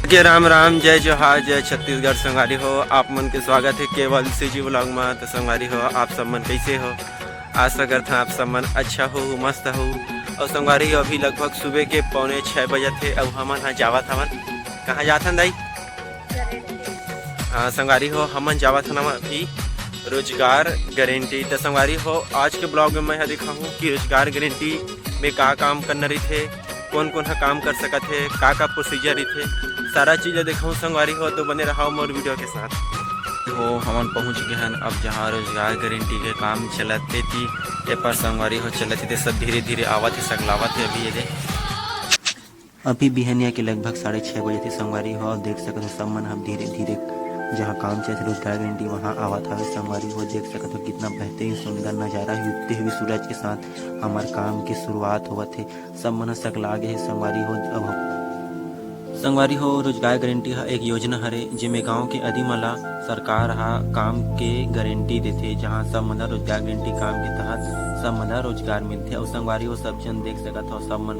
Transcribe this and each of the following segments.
के राम राम, जय जोहार, जय छत्तीसगढ़। संगवारी हो, आप मन के स्वागत है केवल सीजी व्लॉग में। तो संगवारी हो, आप सब मन कैसे हो? आशा करता आप सब मन अच्छा हो, मस्त हो। और संगवारी हो, अभी लगभग सुबह के 6:45 बजे थे। अब हमन हाँ जावत हवन। कहाँ जाथन दाई? हाँ संगवारी हो, हमन जावत हन अभी रोजगार गारंटी। तो संगवारी हो, आज के ब्लॉग में मैं दिखाऊँ कि रोजगार गारंटी में का काम करना रही थे, कौन कौन सा काम कर सकत है, का प्रोसीजर रही थे, सारा चीज़ दिखाऊँ संगवारी हो। तो बने रहा मोर वीडियो के साथ हो। हमन पहुंच गए हैं अब जहां रोजगार गारंटी के काम चलते थी। ये पर संगवारी हो चलते थे, सब धीरे धीरे आवत है, सगलावत है। अभी बिहनिया के लगभग 6:30 बजे थे संगवारी हो। देख सकते हो सब मन हम धीरे धीरे जहाँ काम चल रोजगार गारंटी वहाँ आवत हवे। संगवारी हो देख सकते हो कितना बेहतरीन सुंदर नज़ारा उगते हुए सूरज के साथ हमारे काम की शुरुआत होवत है। सब मन सकला गए है संगवारी हो। अब संगवारी हो, रोजगार गारंटी है एक योजना हरे जिसमें गांव के आदि मन ला सरकार हा काम के गारंटी देते, जहां सब मन रोजगार गारंटी काम के तहत सब मन रोजगार मिलते। और संगवारी हो सब जन देख सकत हो, सब मन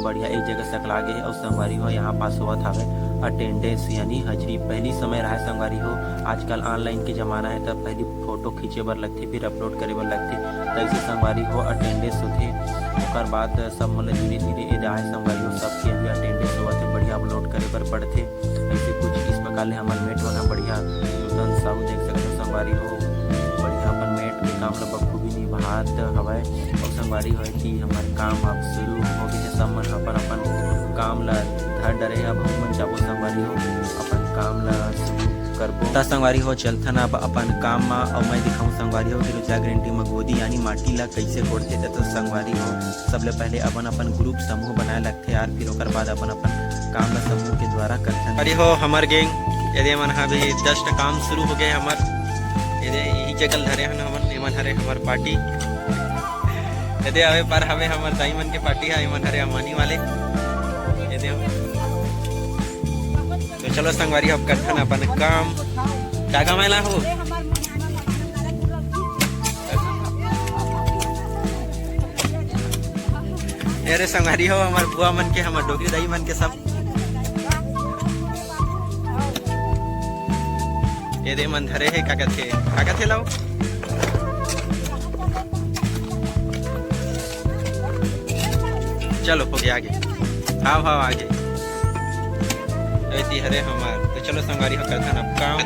बढ़िया एक जगह सकला गए। और संगवारी हो यहाँ पास होवत हवे अटेंडेंस यानी हाजिरी। पहली समय रहा संगवारी हो, आजकल ऑनलाइन के जमाना है, तब पहली फोटो खींचे बर लगते, फिर अपलोड करे बर लगते। तैसे संगवारी हो अटेंडेंस होते, ओकर बाद सब मन धीरे धीरे जाए संगवारी हो सबके अभी अटेंडेंस होवत है, बढ़िया अपलोड करे बर पड़थे। ऐसे कुछ इस प्रकार ले हमारे मेट वाला बढ़िया नूतन साहू देख सकते हो संगवारी हो, बढ़िया अपन मेट के काम ला बखूबी निभात हवय। और संगवारी हो कि हमारे काम अब शुरू हो गए, सब मन अपन अपन काम ला धर डरे। अब हम जाबो संगवारी हो अपन काम ला शुरू करबो। ता संगवारी हो चलथन अब अपन काम मा। और मैं दिखाऊं संगवारी हो कि रोजगार गारंटी में गोदी यानी माटी ला कैसे कोड़ते थे। तो संगवारी हो सबले पहले अपन अपन ग्रुप समूह बनाए लगते यार, फिर ओकर बाद अपन अपन काम ला समूह के द्वारा करथन। अरे हो हमार गैंग यदि मन अभी जस्ट काम शुरू हो गए हमार। यदि यही जगल धरे हन हमन, एमन हरे हमार पार्टी। यदि आवे पर हवे हमार दाई मन के पार्टी है, एमन हरे अमानी वाले। यदि तो चलो संगवारी अब करथन अपन काम। क्या काम है ला हो? अरे संगवारी हो हमार बुआ मन के, हमार डोगरी दाई मन के सब ये दे मन धरे है। का कहते लाओ? चलो हो गया आगे। हाँ हाँ आगे ऐसी हरे हमार। तो चलो संगवारी हो करथन अब काम।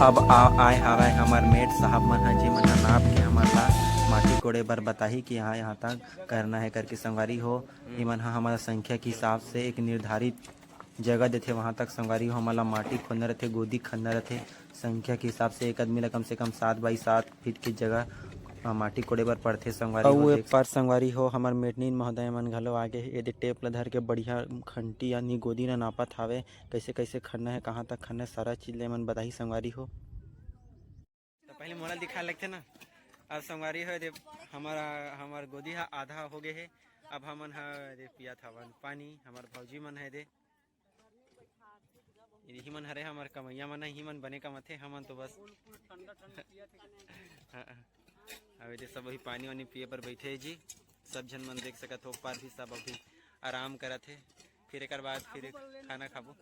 अब आए हवाए हमार मेट साहब मन जी मन नाप के हमार ला माटी कोड़े बर बताही कि हाँ यहाँ तक करना है करके। संगवारी हो इमन हमारा संख्या के हिसाब से एक निर्धारित जगह देते, वहाँ तक संगवारी हो हमारा माटी खोदना रहते, गोदी खनना रहते। संख्या के हिसाब से एक आदमी ला कम से कम 7x7 फीट की जगह माटी कोड़े बर पड़थे संगवारी हो। पर संगवारी हो हमार मेटनीन महोदय मन घलो आगे यदि टेप ला धर के बढ़िया खंटी यानी गोदी ला नापत हावे, कैसे कैसे खनना है, कहाँ तक खनना है, सारा चीज ले मन बताही संगवारी हो। तो पहले मोला दिखा लगते ना। अब संगवारी हो दे हमार गोदी हा आधा हो गए है। अब हमन हा दे पिया था पानी। हमार भौजी मन है दे ही मन हरे हमार कमैया मन ही मन बने कमाथे, हमन तो बस अभी दे सब अभी पानी वानी पिए पर बैठे है जी। सब जन मन देख सकत हो, पर भी सब अभी आराम करत है। फिर एक बाद फिर खाना खाबो।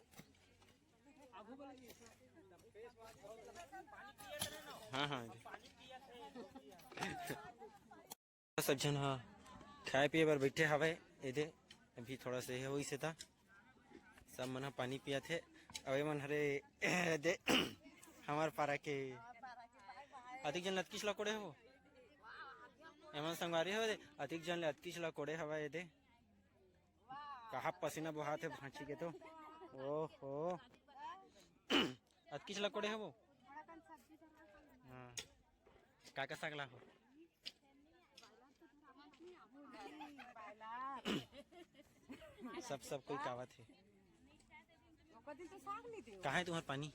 हाँ हाँ सब जन हाँ खाए पिए बर बैठे हवे। एदे अभी थोड़ा से होई से था सब मन पानी पिया थे। अवे मन हरे दे हमार पारा के अधिक जन लतकिस ला कोड़े हो। एमन संगवारी हो दे अधिक जन लतकिस ला कोड़े हवा। ये दे कहा पसीना बहात है भांची के। तो ओहो अतकिस ला कोड़े हो। हाँ का सगला हो। सब कोई कावत है। कहाँ है तुम्हारा पानी?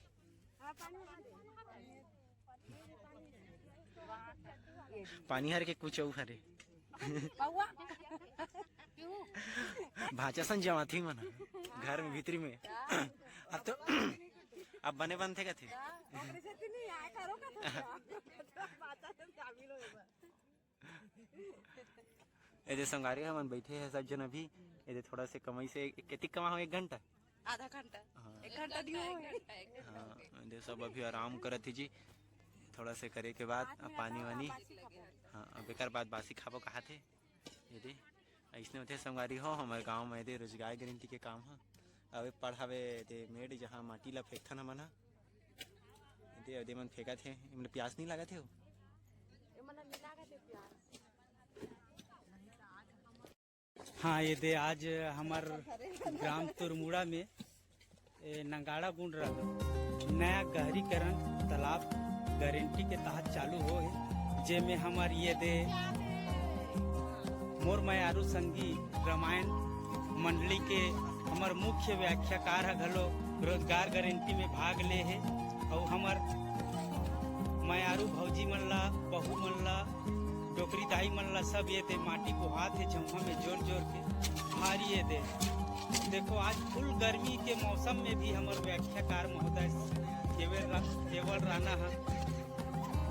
पानी हर के कुछ और हरे भाचा सन जमाती मन घर में भीतरी में। अब तो अब बने बंद थे का थे। ये संगारी हमन बैठे हैं सब जन। अभी ये थोड़ा से कमाई से कितनी कमा हो 1 घंटा आधा घंटा हाँ 1 घंटा नहीं हो हाँ दे सब अभी आराम करत थी जी, थोड़ा से करे के बाद पानी वानी। हाँ अब एक बाद बासी खाबो कहा थे ये दे ऐसने होते संगवारी हो हमारे गांव में दे रोजगार गारंटी के काम है। अब पढ़ावे ते मेड जहाँ माटी ला फेंकथन हमन हा दे अदे मन फेंका थे इमन प्यास नहीं लगा थे हो। हाँ ये दे आज हमार ग्राम तुरमुड़ा में नंगाड़ा गुंड रहा नया गहरीकरण तालाब गारंटी के तहत चालू हो है, जेमे हमार ये दे मोर मयारू संगी रामायण मंडली के हमार मुख्य व्याख्याकार है घलो रोजगार गारंटी में भाग ले है और हमार मयारू भौजी मन ला बहू मन ला डोकरी दाई मन ला सब ये दे माटी को हाथ है झुम्मा में जोर जोर के भारी ये दे। देखो आज फुल गर्मी के मौसम में भी हमारे व्याख्याकार महोदय केवल राणा है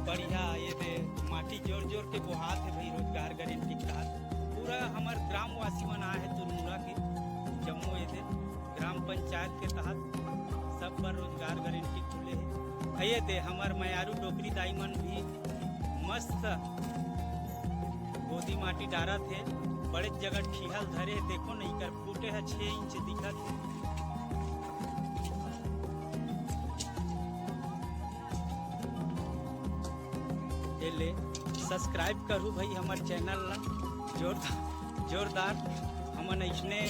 बढ़िया ये दे माटी जोर जोर के बुहात है भाई रोजगार गारंटी के तहत पूरा हमारे ग्रामवासी मन आए है तुरमुड़ा के जम्मू ये दे ग्राम पंचायत के तहत सब पर रोजगार गारंटी खुले है। ये दे हमार मयारू डोकरी दाई मन भी मस्त गोदी माटी डारा थे बड़े जगह ठीहल धरे देखो नहीं कर फूटे है 6 इंच दिखा थे। ले सब्सक्राइब करूँ भाई हमारे चैनल ला जोरदार हमन इसने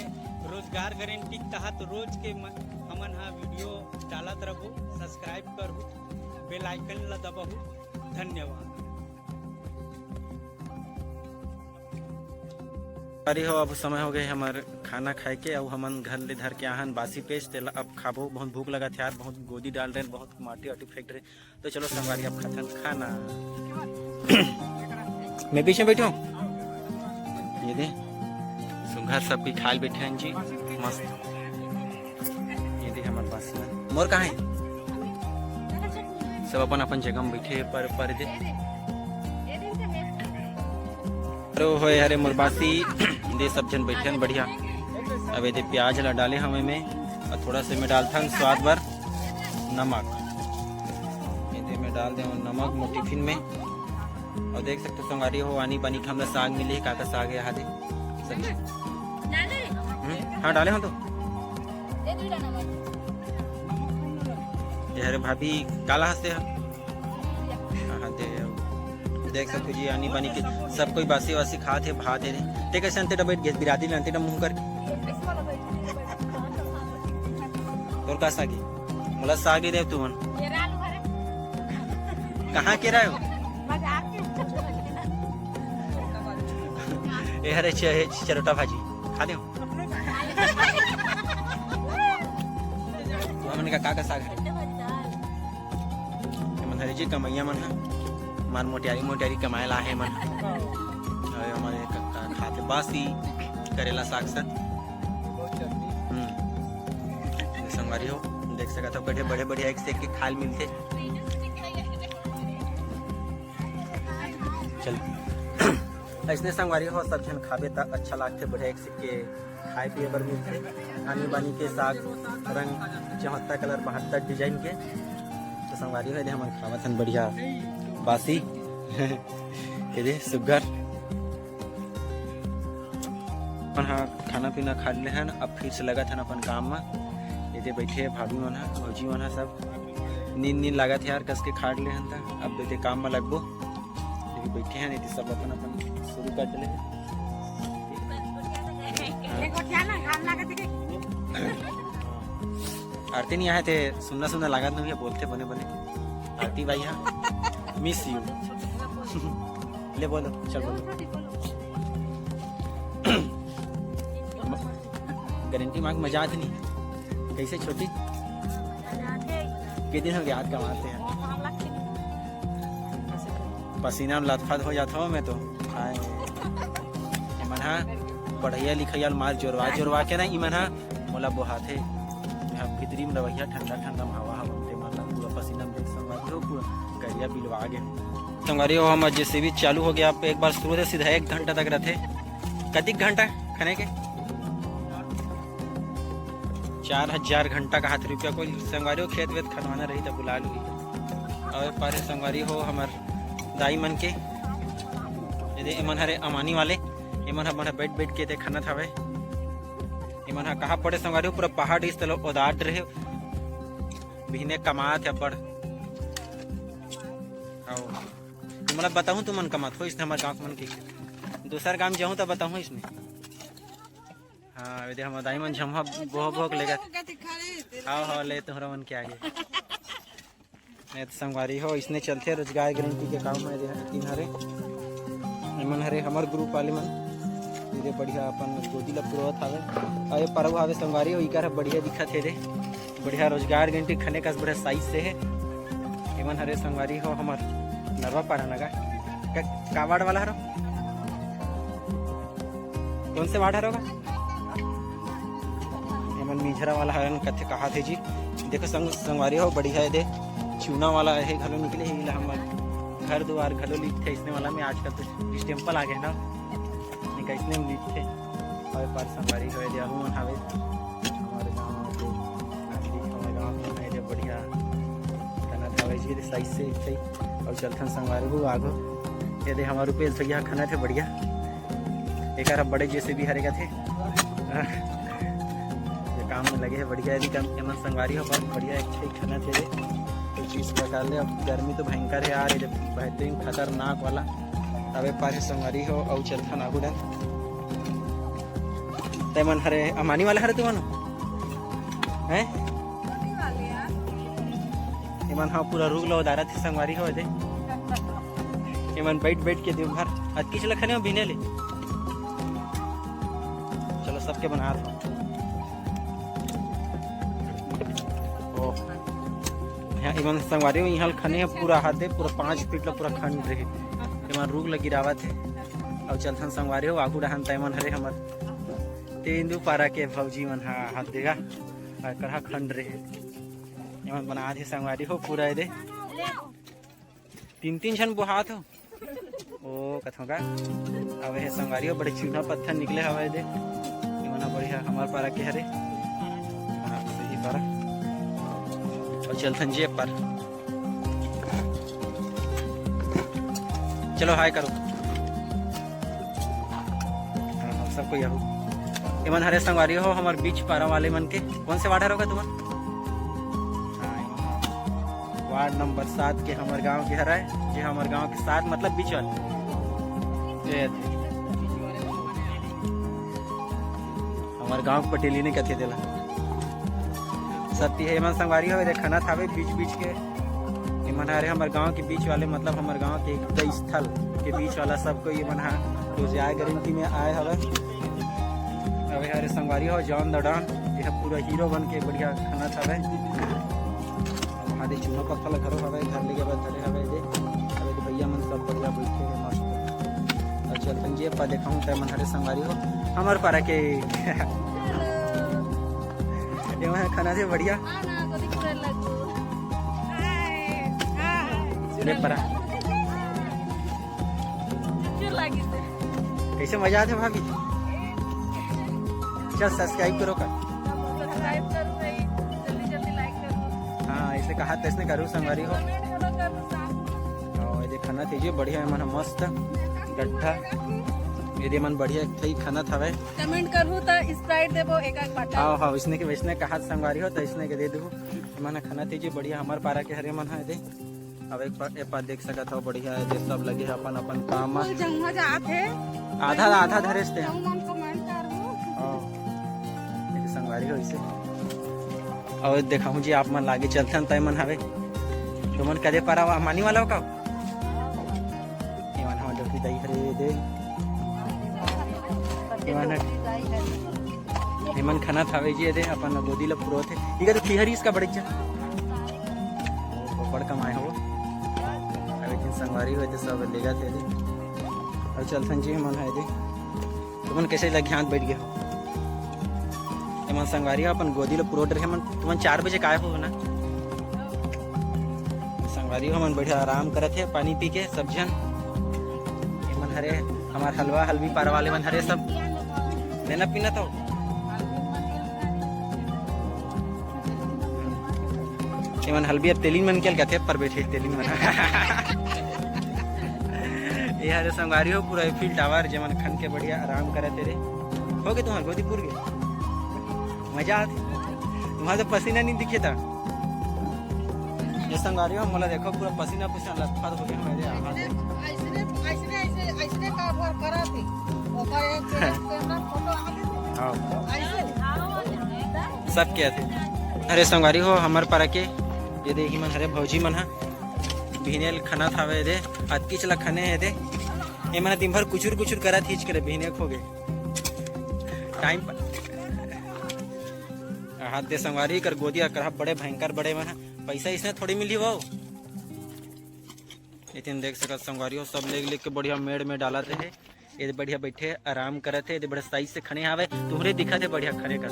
रोजगार गारंटी के तहत रोज के हमन हा वीडियो डालत रहू सब्सक्राइब करूँ बेल आइकन ला दबाहू। धन्यवाद। अरे हो अब समय हो गए हमारे खाना खाए के और हमन घर ले धर के आहन बासी पेज तेला अब खाबो बहुत भूख लगा था यार बहुत गोदी डाल रहे बहुत माटी वाटी फेंक रहे तो चलो संगवारी अब खाथन खाना। मैं पीछे बैठा हूँ ये दे सुघर सब भी खाल बैठे हैं जी मस्त। ये दे हमारे बासी मोर कहाँ है सब अपन अपन जगह में बैठे पर दे हो हरे मुरबासी दे सब जन बैठे बढ़िया। अब ये प्याज ला डाले हमें में और थोड़ा से मैं डालता हूँ स्वाद भर नमक ये मैं डाल दे नमक मोर टिफिन में। और देख सकते हो संगारी हो आनी बानी का हमें साग मिले का साग है हादे सब्जी हाँ डाले हम तो ये हरे भाभी काला हंसते हैं देख सकते जी आनी बानी के सब कोई बासी वासी खा थे भात दे रहे ते कैसे अंते बैठ गए बिरादी अंते मुंह कर तोर का सागी बोला सागी दे तू मन कहाँ के रहे हो ये हरे चरोटा भाजी खा दे तो हमने का साग है मन हरे जी कमैया मन है मार मोटियारी कमाए ला है मन हमारे खाते बासी करेला साग सर संगवारी हो देख सका था बड़े बड़े एक से एक के खाल मिलते चल ऐसने संगवारी हो सब जन खाबे तक अच्छा लगते बढ़िया एक से के खाए पिए पर मिलते आनी बानी के साग रंग 74 कलर 72 डिजाइन के तो संगवारी हो हमारे खावा थन बढ़िया बासी ये सुगर हाँ खाना पीना खा ले हैं अब फिर से लगा था अपन काम में ये बैठे भाभी मन भौजी मन सब नींद लगा था यार कस के खा ले हैं अब देते काम में लगबो बैठे हैं नहीं सब अपन अपन शुरू कर चले आरती नहीं आए थे सुनना लगा नहीं बोलते बने आरती भाई हाँ मिस यू ले बोलो चल बोलो गारंटी मांग मजा आती नहीं कैसे छोटी कितने दिन हो गए याद कमाते हैं पसीना में लथपथ हो जाता हूँ मैं तो मना पढ़ैया लिखैया मार जोरवा के ना इमना मोला बोहाथे भीतरी में रवैया ठंडा हवा पूरा पसीना में पूरा गरिया बिलवा गए संगवारी हो हम जैसे भी चालू हो गया आप एक बार शुरू से सीधा 1 घंटा तक रहते कतिक घंटा खाने के 4,000 घंटा का हाथ रुपया कोई संगवारी हो खेत वेत खनवाना रही तो बुला लू। और पारे संगवारी हो हमार दाई मन के यदि एमन हरे अमानी वाले एमन मन बैठ बैठ के खाना था एमन कहा पड़े संगवारी हो पूरा पहाड़ इस तलो उदाट रहे बिहने कमात है बड़ मतलब बताऊँ तुम मन कमात हो इसने हमारे गाँव मन के दूसर गाँव जाऊँ तो बताऊँ इसमें। हाँ यदि हम दाई मन झम्हा बोह बोह लेगा हाँ ले तुम्हारा मन के आगे नहीं तो संगवारी हो इसने चलते रोजगार गारंटी के काम में तीन हरे मन हरे हमार ग्रुप वाले मन धीरे बढ़िया अपन गोदी ला पुरवत हवे और ये पर्व हवे संगवारी हो इकर बढ़िया दिखत है रे बढ़िया रोजगार गारंटी खने का बढ़िया साइज से है एमन हरे संगवारी हो हमार नरवा पाड़ा लगा का वार्ड वाला हरो कौन से वार्ड हरोगा एमन मिझरा वाला हरन कथे कहा थे जी देखो संगवारी हो बढ़िया है दे चूना वाला है घलो निकले ही हमार घर द्वार घलो लिखते इसने वाला में आजकल तो स्टेम्पल आ गए ना इसने में लिखते और पार संगवारी हो दे हूं हवे हमारे गांव के हमारे गांव में है बढ़िया खाना खावे जी साइज से सही और चलथन संगवारी हो आगो ये दे हमारे रुपये भैया खाना थे बढ़िया एक बड़े जैसे भी हरेगा थे ये काम में लगे है बढ़िया यदि कम संगवारी हो बहुत बढ़िया अच्छा खाना थे तो चीज़ प्रकार ले अब गर्मी तो भयंकर है यार ये बेहतरीन खतरनाक वाला अबे पारे संगवारी हो और चलथन आगुडन तैमन हरे अमानी वाला हरे तुमन हैं इमन हाँ पूरा रुग लो दारा थे संगवारी हो दे इमन बैठ बैठ के दिन भर आज किस लखने हो बिने ले चलो सबके बना दो इमन संगवारी हो यहाँ खने पूरा हाथ दे पूरा 5 फीट ला पूरा खंड रहे इमन रुग लगी रावत है और चलथन संगवारी हो आगू रहन तैमन हरे हमर तेंदु पारा के भौजी मन हाथ देगा और कहा खंड रहे इमन बना दे संगवारी हो पूरा दे 3-3 जन बुहात हो ओ कथों का अब है संगवारी हो बड़े चूना पत्थर निकले हवा दे इमन बढ़िया हमार पारा के हरे सही पारा और चलथन जे पर चलो हाय करो हाँ सबको यह इमन हरे संगवारी हो हमारे बीच पारा वाले मन के कौन से वार्ड होगा तुम्हारा वार्ड नंबर 7 के हमारे गांव के हरा है जो हमारे गांव के 7 मतलब बीच वाले हमारे गांव पटेली ने कथे दिला सत्य है इमन संगवारी हो खाना था बीच बीच के इमन हरे हमारे गांव के बीच वाले मतलब हमारे गांव के एक स्थल के बीच वाला सबको इमन रोजगार गारंटी में आए हवे अबे हरे संगवारी हो जॉन दडान यह पूरा हीरो बन के बढ़िया खाना था वहाँ दे चूना पत्थर घरों हवे घर लेके बाद धरे हवे दे अबे तो भैया मन सब बढ़िया बैठे हैं मस्त और चलतन जी पा देखाऊँ तो मन हरे संगवारी हो हमारे पारा के ये खाना से बढ़िया परा कैसे मजा आते भाभी चल सब्सक्राइब करो कर हाँ ऐसे कहा तो इसने करूँ संगवारी हो ये खाना थी बढ़िया मन मस्त गड्ढा यदि मन बढ़िया सही खाना था कमेंट करूँ तो स्प्राइट देबो एक बाटा हाँ हाँ इसने के वैसने कहा संगवारी हो तो इसने के दे दो मन खाना थी बढ़िया हमार पारा के हरे मन है दे अब एक बार देख सकत हो बढ़िया है जे सब लगे अपन अपन काम आधा आधा धरेस थे संगवारी हो इसे और देखाऊं जी आप मन लागे चलथन तय मन हवे तो मन कदे पारा मानी वाला का इवन हम डोकी दई हरे दे इवन खाना थावे जी दे अपन गोदी ल पुरो थे इका तो खिहरी इसका बड़ी जा बड़ कमाए हो संगवारी हुए थे सब लेगा थे और चलथन जी मन है दे तुमन कैसे लगे हाथ बैठ गया मन संगवारी हो अपन गोदी लो पुरो रहे मन तुमन 4 बजे काय हो ना संगवारी हो मन बढ़िया आराम करत है पानी पी के सब जन मन हरे हमार हलवा हलवी पार वाले मन हरे सब लेना पीना तो ये मन हल्बी अब तेलिन मन के थे पर बैठे तेलिन मन ये हरे संगारी हो पूरा फील्ड टावर जे मन खन के बढ़िया आराम करे तेरे हो गए तुम्हारे गोदीपुर गए मजा आती तुम्हारा तो पसीना नहीं दिखे था ये संगारी हो मला देखो पूरा पसीना पसीना लथपथ हो गया मेरे हाथ ऐसने का भर करा थी ओकर एक कैमरा फोटो सब क्या थे अरे संगारी हो हमार पर के ये देखी मन हरे भौजी मन हा बिहनेल खाना थावे दे आज की चला खाने है दे ये मन दिन भर कुचुर कुचुर करा थीच करे बिहने खो गए टाइम पर हाथ दे संगारी कर गोदिया कर बड़े भयंकर बड़े मन पैसा इसने थोड़ी मिली वो इतने देख सकत संगवारी हो सब लेग के बढ़िया मेड़ में डाला थे ये बढ़िया बैठे आराम करे थे ये बड़े साइज से खने आवे तुम्हारे दिखा थे बढ़िया खने कर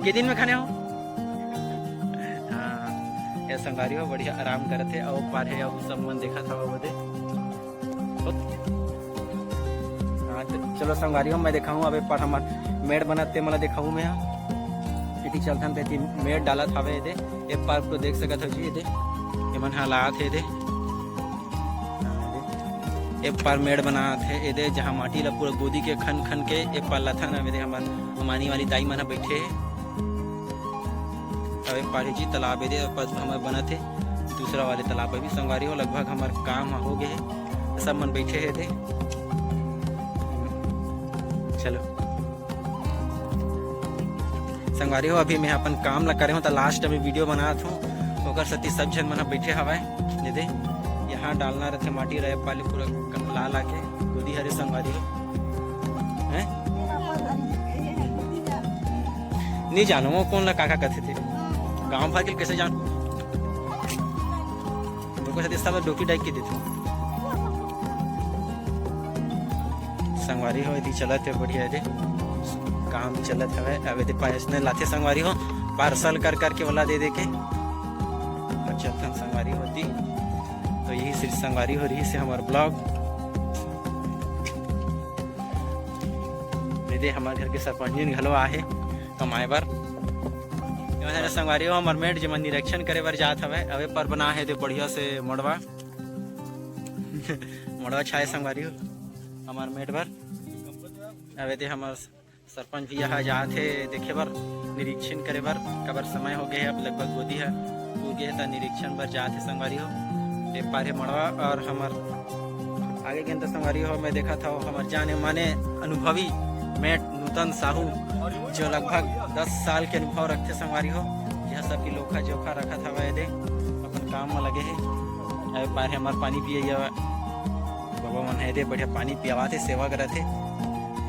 के दिन में खाने हो हाँ ये संगवारी हो बढ़िया आराम करे थे और पार है अब सब मन देखा था वो दे हाँ चलो संगवारी हो मैं दिखाऊँ अब पर हमार मेड़ बनाते मला दिखाऊँ मैं इति चलथन ते मेड़ डाला थावे ये ये पार्क को देख सकत हो जी ये मन हालात है एक पार मेड़ बना थे ये जहाँ माटी ला पूरा गोदी के खन खन के एक पार लथा ना मेरे हमार मानी वाली दाई मना बैठे है अब एक पार जी तालाब है हमारे बना थे दूसरा वाले तालाब भी संगवारी हो लगभग हमारे काम हो गए सब मन बैठे है थे चलो संगवारी हो अभी मैं अपन काम ला करे हूँ तो लास्ट अभी वीडियो बनात हूँ ओकर सती सब जन मना बैठे हवाए दे यहाँ डालना रहते माटी रहे पाले पूरा ला ला के गोदी हरे संगवारी हो हैं नहीं जानो वो कौन ला काका कथे थे गांव भर के कैसे जान लोगों से सब डोकी डाइक के देते संगवारी हो यदि चलत है बढ़िया दे काम चलत हवे अब यदि पैसने लाते संगवारी हो पार्सल कर करके वाला दे दे के चलथन संगवारी होती तो यही सिर्फ संगवारी हो रही से हमारे ब्लॉग दे हमारे घर के सरपंच जी घलो आहे कमाए बर संगवारी हो हमार मेट जो निरीक्षण करे बर जात हवे अवे पर बना है तो बढ़िया से मोड़वा मोड़वा छाए संगवारी हो हमार मेट बर अवे दे हमार सरपंच भी यहाँ जाते देखे बर निरीक्षण करे बर कबर समय हो गए अब लगभग गोदी है हो गए तो निरीक्षण बर जाते संगवारी हो एक पारे मड़वा और हमार आगे के अंदर संगवारी हो मैं देखा था हमार जाने माने अनुभवी मेट नूतन साहू जो लगभग 10 साल के अनुभव रखते संगवारी हो यह सब की लोखा जोखा रखा था वह दे अपन काम में लगे है अब पारे हमार पानी पिए बाबा मन है दे बढ़िया पानी पियावा थे सेवा करे थे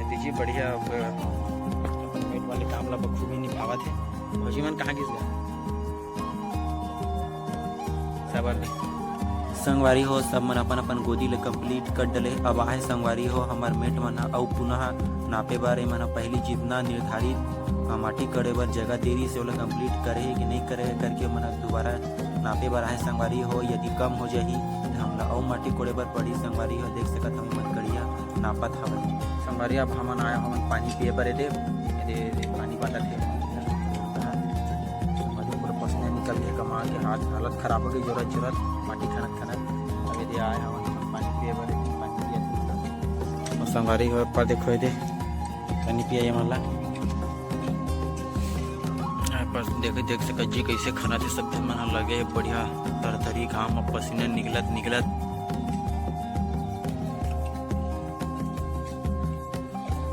दीजिए बढ़िया पेट वाले काम ला बखूबी निभावा थे भौजी मन कहाँ गिस गया सब संगवारी हो सब मन अपन अपन गोदी ले कंप्लीट कर डले अब आहे संगवारी हो हमार मेट मन और पुनः नापे बार मन पहली जितना निर्धारित माटी करे बर जगह देरी से ओला कंप्लीट करे कि नहीं करे करके मन दोबारा नापे बर आहे संगवारी हो यदि कम हो जाही तो हमला और माटी कोड़े बर पड़ी संगवारी हो देख सकत हम मन करिया नापत हवे संगवारी अब हमन आया हमन पानी पिए बर दे पानी वाला थे पूरा पसीना निकल के कमा के हालत खराब हो गई जरूरत माटी खनत खनत अबे दे आए हमन पानी पिए बर पानी पिए संगवारी हो पर देखो दे पानी पिए हमला देख सकत जी कैसे खाना थे सब मन लगे बढ़िया तरतरी घाम पसीना निकलत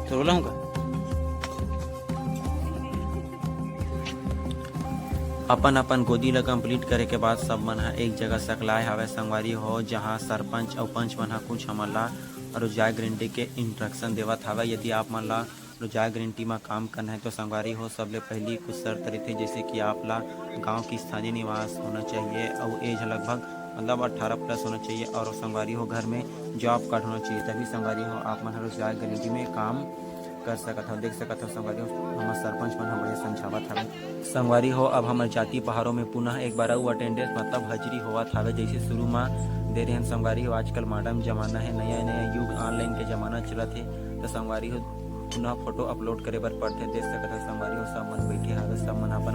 तो बोलाऊंगा अपन अपन गोदी ला कंप्लीट करे के बाद सब मन एक जगह सकलाए हवे संगवारी हो जहाँ सरपंच और पंच मन कुछ हमन ला रोजगार गारंटी के इंस्ट्रक्शन देवत हवे यदि आप मन ला रोजगार गारंटी में काम करना है तो संगवारी हो सबले पहली कुछ शर्त रहती जैसे कि आप ला गांव की स्थानीय निवास होना चाहिए और एज लगभग मतलब 18 प्लस होना चाहिए और संगवारी हो घर में जॉब कार्ड होना चाहिए तभी संगवारी हो आप मन रोजगार गारंटी में काम कर सकत हो देख सकत हो संगवारी हो हमारे सरपंच मन बड़े समझावत हवे संगवारी हो अब हमारे जाति पहाड़ों में पुनः एक बार अटेंडेंस मतलब हाजिरी होवत हवे जैसे शुरू में दे रहे संगवारी हो आजकल मॉडर्न जमाना है नया युग ऑनलाइन के जमाना चलत है तो संगवारी हो पुनः फोटो अपलोड करे बर पड़ते देख सकत हो संगवारी हो सब मन बैठे हवे सब मन अपन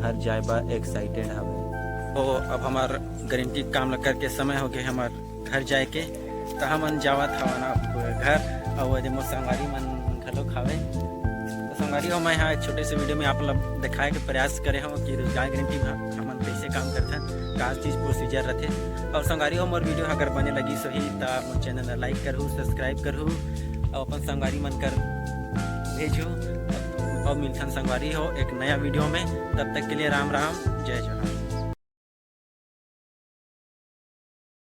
घर जाए बर एक्साइटेड हवे। हो अब हमार गारंटी काम लग करके समय हो गए हमार घर जाए के, तो हमन जावत हवन अब घर। और वो मोर संगवारी मन घलो खावे। तो संगवारी हो मैं यहाँ एक छोटे से वीडियो में आप लोग दिखाए के प्रयास करे हो कि रोजगार गारंटी में हमन कैसे काम करथन, का चीज़ प्रोसीजर रहते। और संगवारी हो मोर वीडियो अगर बने लगी सही तो मोर चैनल ला लाइक करहु, सब्सक्राइब करहु और अपन संगवारी मन कर भेजो। और मिलथन संगवारी हो एक नया वीडियो में, तब तक के लिए राम राम, जय जवाहर।